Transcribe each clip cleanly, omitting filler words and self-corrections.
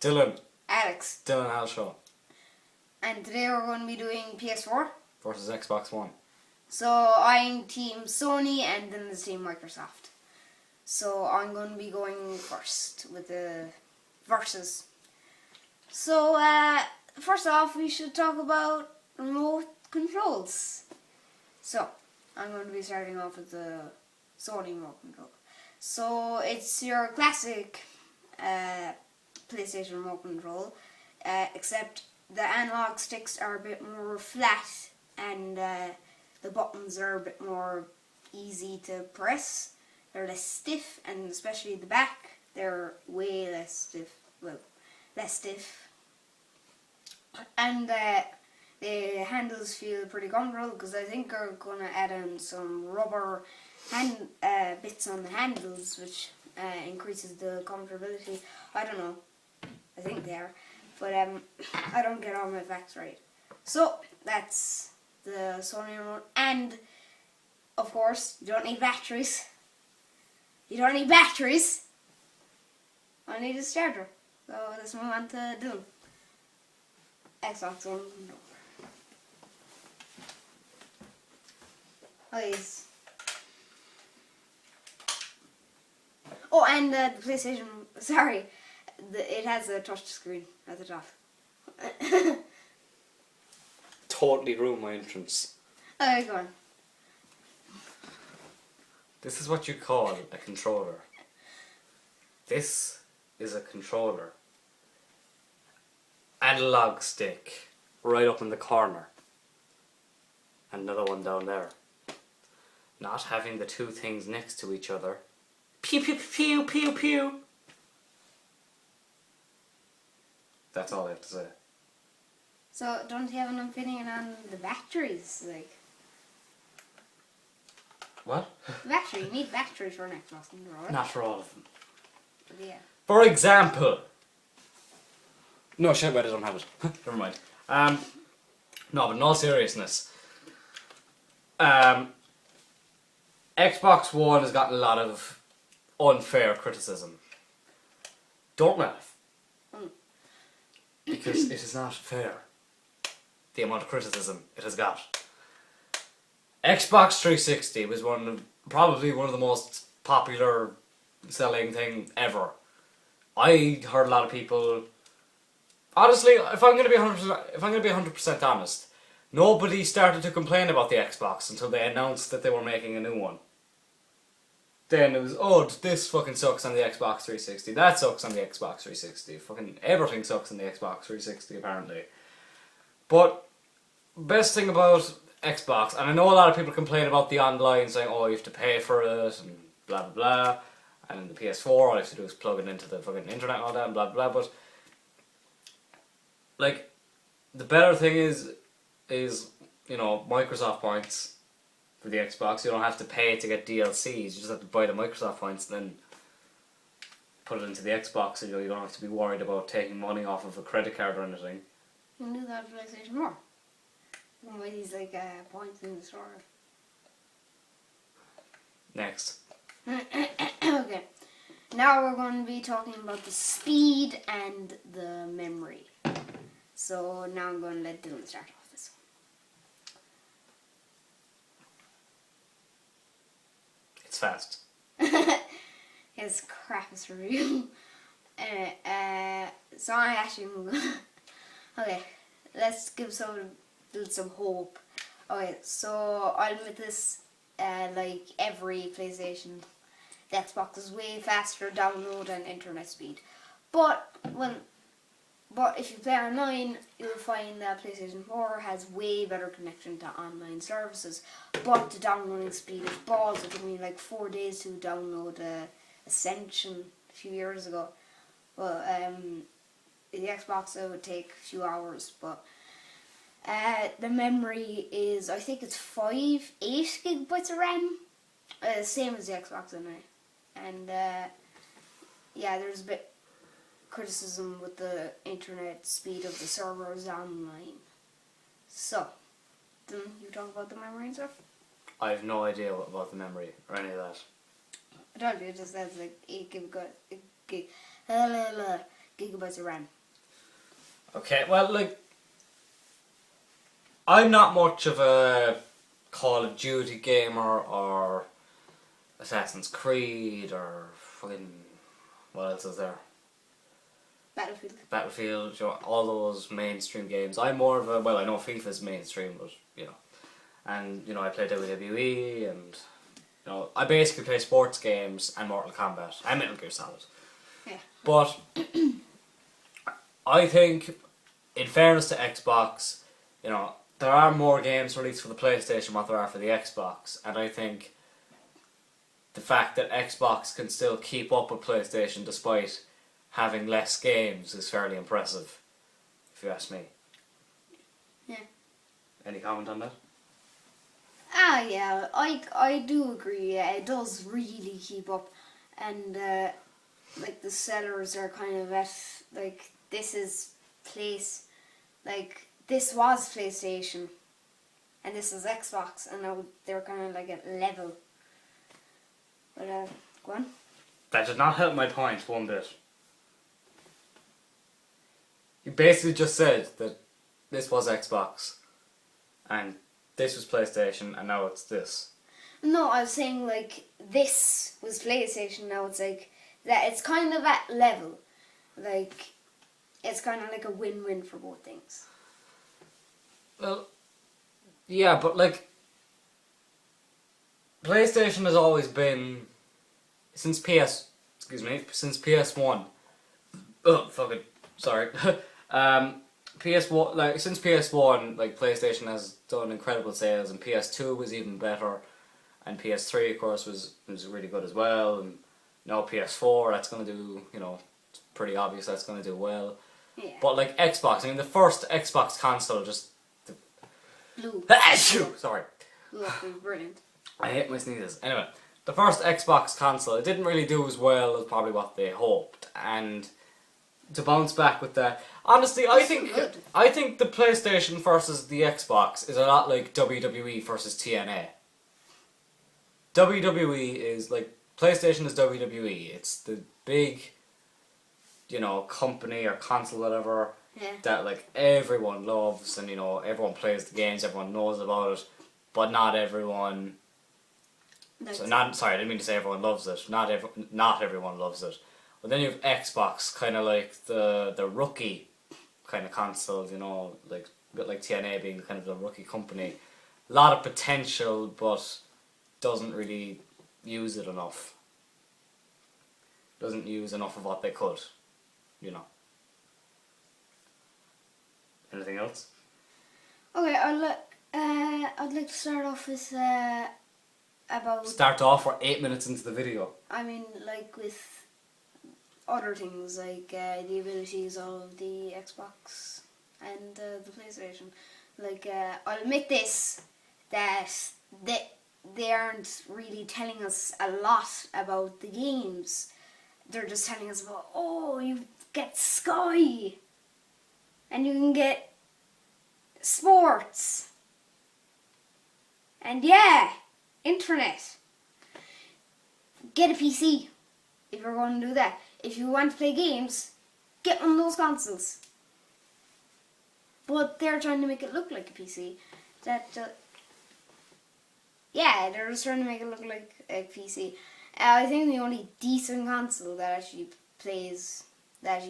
Dylan. Alex. Dylan Halshaw. And today we're going to be doing PS4 versus Xbox One. So I'm Team Sony and then there's Team Microsoft. So I'm going to be going first with the versus. So first off we should talk about remote controls. So I'm going to be starting off with the Sony remote control. So it's your classic PlayStation remote control, except the analog sticks are a bit more flat and the buttons are a bit more easy to press. They're less stiff, and especially the back, they're way less stiff. Well, less stiff. And the handles feel pretty comfortable because I think they're going to add in some rubber bits on the handles, which increases the comfortability. I don't know. I think they are. But I don't get all my facts right. So, that's the Sony remote. And, of course, you don't need batteries. You don't need batteries. I need a starter. So, let's move on to Dylan. Xbox One. No. Please. Oh, and the PlayStation. Sorry. It has a touch screen at the top. Totally ruined my entrance. Okay, go on. This is what you call a controller. This is a controller. Analog stick right up in the corner. Another one down there. Not having the two things next to each other. Pew pew pew pew pew. That's all I have to say. So, don't you have an opinion on the batteries? Like, What? battery, you need batteries for an Xbox controller. Not for all of them. But yeah. For example. No shit, wait, I don't have it. Never mind. No, but in all seriousness, Xbox One has gotten a lot of unfair criticism. Don't laugh. Because it is not fair, the amount of criticism it has got. Xbox 360 was probably one of the most popular selling thing ever. I heard a lot of people. Honestly, if I'm going to be 100% honest, nobody started to complain about the Xbox until they announced that they were making a new one. Then it was, oh, this fucking sucks on the Xbox 360. That sucks on the Xbox 360. Fucking everything sucks on the Xbox 360 apparently. But best thing about Xbox, and I know a lot of people complain about the online, saying, oh, you have to pay for it and blah blah blah. And in the PS4, all you have to do is plug it into the fucking internet and all that and blah blah. But like, the better thing is you know, Microsoft points. For the Xbox, you don't have to pay to get DLCs. You just have to buy the Microsoft points and then put it into the Xbox, and you don't have to be worried about taking money off of a credit card or anything. You can do that for PlayStation more. You can buy these like points in the store. Next. Okay. Now we're going to be talking about the speed and the memory. So now I'm going to let Dylan start off this one. It's fast. His crappiest review. So I actually okay, let's give some hope. Okay, so I'll admit this, like every PlayStation, the Xbox is way faster download and internet speed. But if you play online, you'll find that PlayStation 4 has way better connection to online services. But the downloading speed is balls. It took me like 4 days to download Ascension a few years ago. Well, the Xbox it would take a few hours. But the memory is, I think it's 8 gigabytes of RAM. Same as the Xbox anyway. And yeah, there's a bit criticism with the internet speed of the servers online. So, then you talk about the memory and stuff? I have no idea about the memory or any of that. I told you, it just says like 8 gigabytes. gigabytes of RAM. Okay, well, like, I'm not much of a Call of Duty gamer or Assassin's Creed or fucking, what else is there? Battlefield, you know, all those mainstream games. I'm more of a, well, I know FIFA's mainstream, but, you know, and, you know, I play WWE and, you know, I basically play sports games and Mortal Kombat and Metal Gear Solid. Yeah. But I think, in fairness to Xbox, you know, there are more games released for the PlayStation than what there are for the Xbox, and I think the fact that Xbox can still keep up with PlayStation despite having less games is fairly impressive, if you ask me. Yeah. Any comment on that? Yeah, I do agree. Yeah, it does really keep up, and like the sellers are kind of at like this was PlayStation, and this is Xbox, and now they're kind of like at level. But go on. That did not help my point one bit. You basically just said that this was Xbox, and this was PlayStation, and now it's this. No, I was saying like this was PlayStation. Now it's like that. It's kind of at level, like it's kind of like a win-win for both things. Well, yeah, but like PlayStation has always been since PS1. Oh, fucking sorry. PS1, like since PS1, like PlayStation has done incredible sales, and PS2 was even better, and PS3 of course was really good as well, and now PS4 that's gonna do, you know, it's pretty obvious that's gonna do well. Yeah. But like Xbox, I mean the first Xbox console just Blue. Sorry. Look, it was brilliant. I hate my sneezes. Anyway, the first Xbox console, it didn't really do as well as probably what they hoped, and to bounce back with that, honestly, I think the PlayStation versus the Xbox is a lot like WWE versus TNA. WWE is like PlayStation is WWE. It's the big, you know, company or console, whatever, that like everyone loves, and you know everyone plays the games, everyone knows about it, but not everyone. I didn't mean to say everyone loves it. Not everyone loves it. But then you have Xbox, kind of like the rookie kind of console, you know, like a bit like TNA being kind of the rookie company. A lot of potential, but doesn't really use it enough. Doesn't use enough of what they could, you know. Anything else? Okay, I'd like to start off with about. Start off. We're 8 minutes into the video. I mean, like with other things like the abilities of the Xbox and the PlayStation. Like I'll admit this, that they aren't really telling us a lot about the games. They're just telling us about, oh, you get Sky and you can get sports and yeah, internet. Get a PC if you're going to do that. If you want to play games, get one of those consoles. But they're trying to make it look like a PC. They're just trying to make it look like a PC. I think the only decent console that actually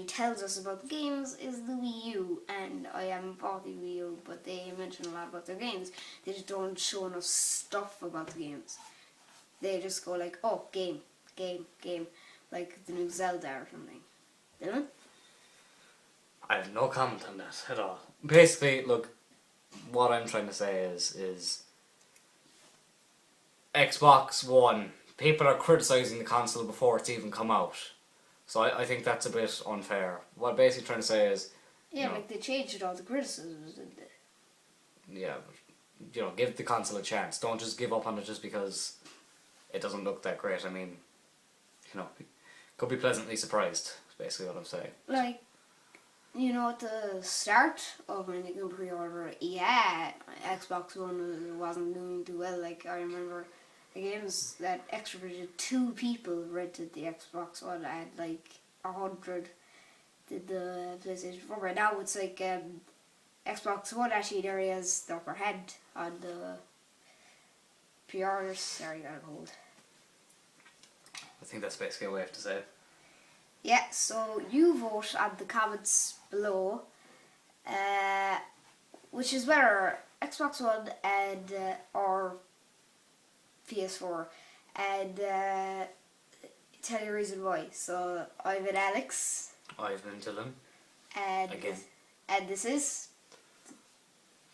tells us about the games is the Wii U. And I haven't bought the Wii U, but they mention a lot about their games. They just don't show enough stuff about the games. They just go like, oh, game. Like the new Zelda or something. Dylan? I have no comment on that at all. Basically, look, what I'm trying to say is Xbox One, people are criticising the console before it's even come out. So I think that's a bit unfair. What I'm basically trying to say is... Yeah, like they changed all the criticisms, didn't they? Yeah, but, you know, give the console a chance. Don't just give up on it just because it doesn't look that great. I mean, you know, could be pleasantly surprised, is basically what I'm saying. Like, you know, at the start of when you can pre-order it, yeah, Xbox One wasn't doing too well. Like, I remember the games that extroverted 2 people rented the Xbox One. I had like 100. did the PlayStation 4. Right now it's like Xbox One actually there is the upper hand on the PRs. Sorry, got a cold. I think that's basically a way to say it. Yeah, so you vote on the comments below, which is better, Xbox One and or PS4, and tell your reason why. So I'm with Alex. I've been Dylan. And Again. And this is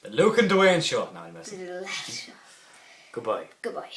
The Luke and Dwayne Show. No, I'm messing. the little lad show. Goodbye. Goodbye.